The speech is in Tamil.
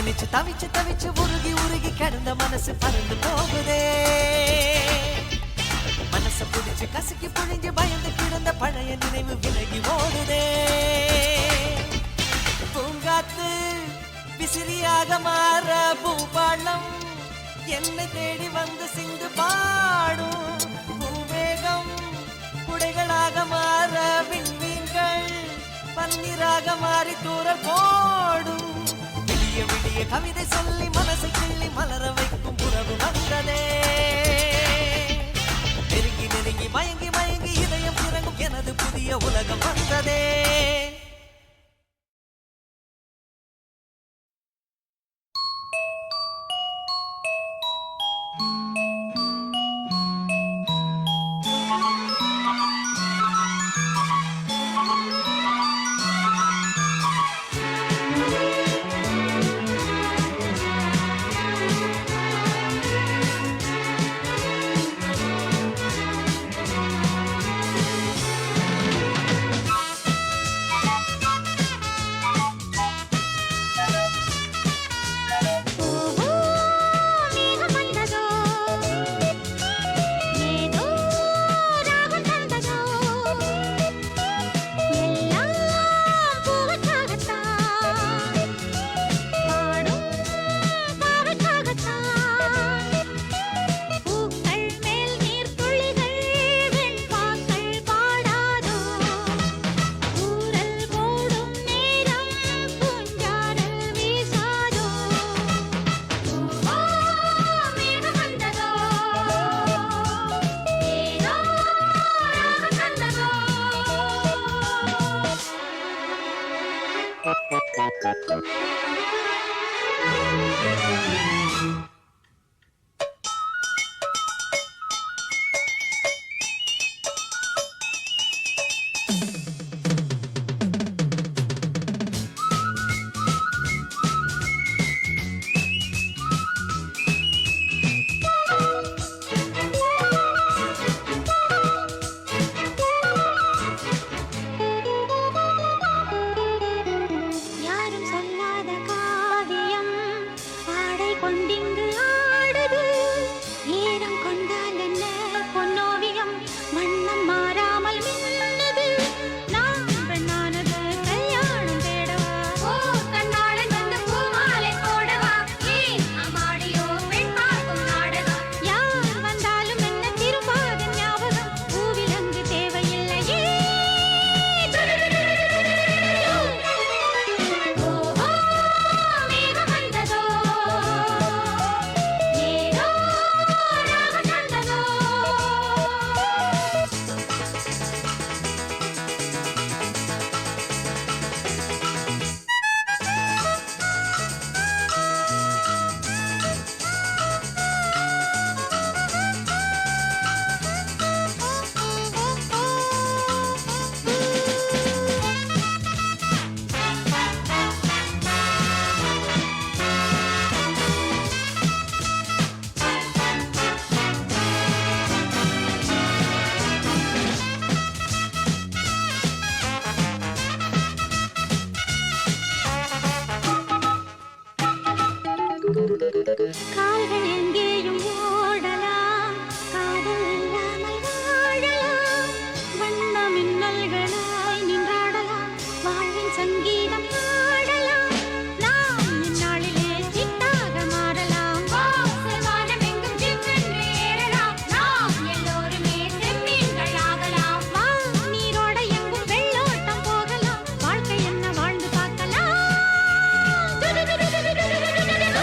நினைச்சு தவிச்சு தவிச்சு உருகி உருகி கிடந்த மனசு பறந்து போகுதே. மனச புடிச்சு கசக்கி புழிஞ்சு பயந்து கிடந்த பழைய நினைவு விலகி ஓடுதே. பூங்காத்து விசிறியாக மாற பூபாளம் என்னை தேடி வந்து சிந்து பாடும். பூவேகம் குடைகளாக மாற விண்மீன்கள் பன்னீராக மாறி தூரல் போடும். விடிய விடிய கவிதை சொல்லி மனசை கிள்ளி மலர வைக்கும் உறவு வந்ததே. நெருங்கி நெருங்கி மயங்கி மயங்கி இதயம் இறங்கும் எனது புதிய உலகம் வந்ததே. Thank you.